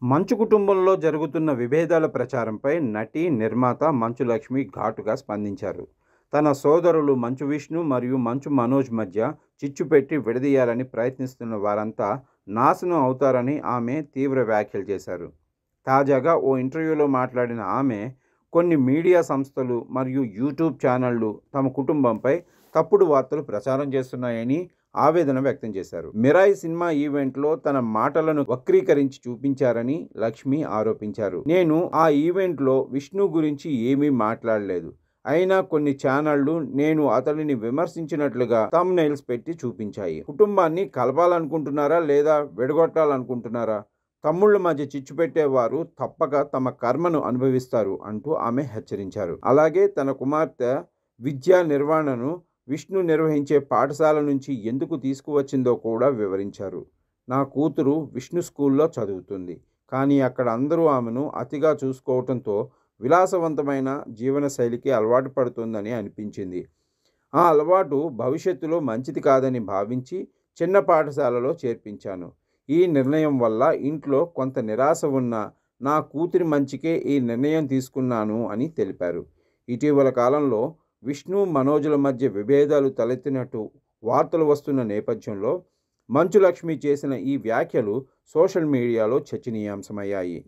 మంచు కుటుంబంలో జరుగుతున్న విభేదాల ప్రచారంపై నటి, నిర్మాత మంచు లక్ష్మి ఘాటుగా స్పందించారు. తన సోదరులు మంచు విష్ణు మరియు మంచు మనోజ్ మధ్య చిచ్చు పెట్టి విడదీయాలని ప్రయత్నిస్తున్న వారంతా నాశనం అవుతారని ఆమె తీవ్ర వ్యాఖ్యలు చేశారు. తాజాగా ఓ ఇంటర్వ్యూలో మాట్లాడిన ఆమె, కొన్ని మీడియా సంస్థలు మరియు యూట్యూబ్ ఛానళ్లు తమ కుటుంబంపై తప్పుడు వార్తలు ప్రచారం చేస్తున్నాయని ఆవేదన వ్యక్తం చేశారు. మిరాయి సినిమా ఈవెంట్లో తన మాటలను వక్రీకరించి చూపించారని లక్ష్మి ఆరోపించారు. నేను ఆ ఈవెంట్లో విష్ణు గురించి ఏమీ మాట్లాడలేదు. అయినా కొన్ని ఛానళ్లు నేను అతడిని విమర్శించినట్లుగా థంబ్నెయిల్స్ పెట్టి చూపించాయి. కుటుంబాన్ని కలపాలనుకుంటున్నారా లేదా విడగొట్టాలనుకుంటున్నారా? తమ్ముళ్ల మధ్య చిచ్చు పెట్టేవారు తప్పక తమ కర్మను అనుభవిస్తారు అంటూ ఆమె హెచ్చరించారు. అలాగే తన కుమార్తె విద్యా నిర్వహణను విష్ణు నిర్వహించే పాఠశాల నుంచి ఎందుకు తీసుకువచ్చిందో కూడా వివరించారు. నా కూతురు విష్ణు స్కూల్లో చదువుతుంది, కానీ అక్కడ అందరూ ఆమెను అతిగా చూసుకోవడంతో విలాసవంతమైన జీవనశైలికి అలవాటు పడుతుందని అనిపించింది. ఆ అలవాటు భవిష్యత్తులో మంచిది కాదని భావించి చిన్న పాఠశాలలో చేర్పించాను. ఈ నిర్ణయం వల్ల ఇంట్లో కొంత నిరాశ ఉన్నా నా కూతురి మంచికే ఈ నిర్ణయం తీసుకున్నాను అని తెలిపారు. ఇటీవల కాలంలో విష్ణు, మనోజ్ల మధ్య విభేదాలు తలెత్తినట్టు వార్తలు వస్తున్న నేపథ్యంలో మంచు లక్ష్మి చేసిన ఈ వ్యాఖ్యలు సోషల్ మీడియాలో చర్చనీయాంశమయ్యాయి.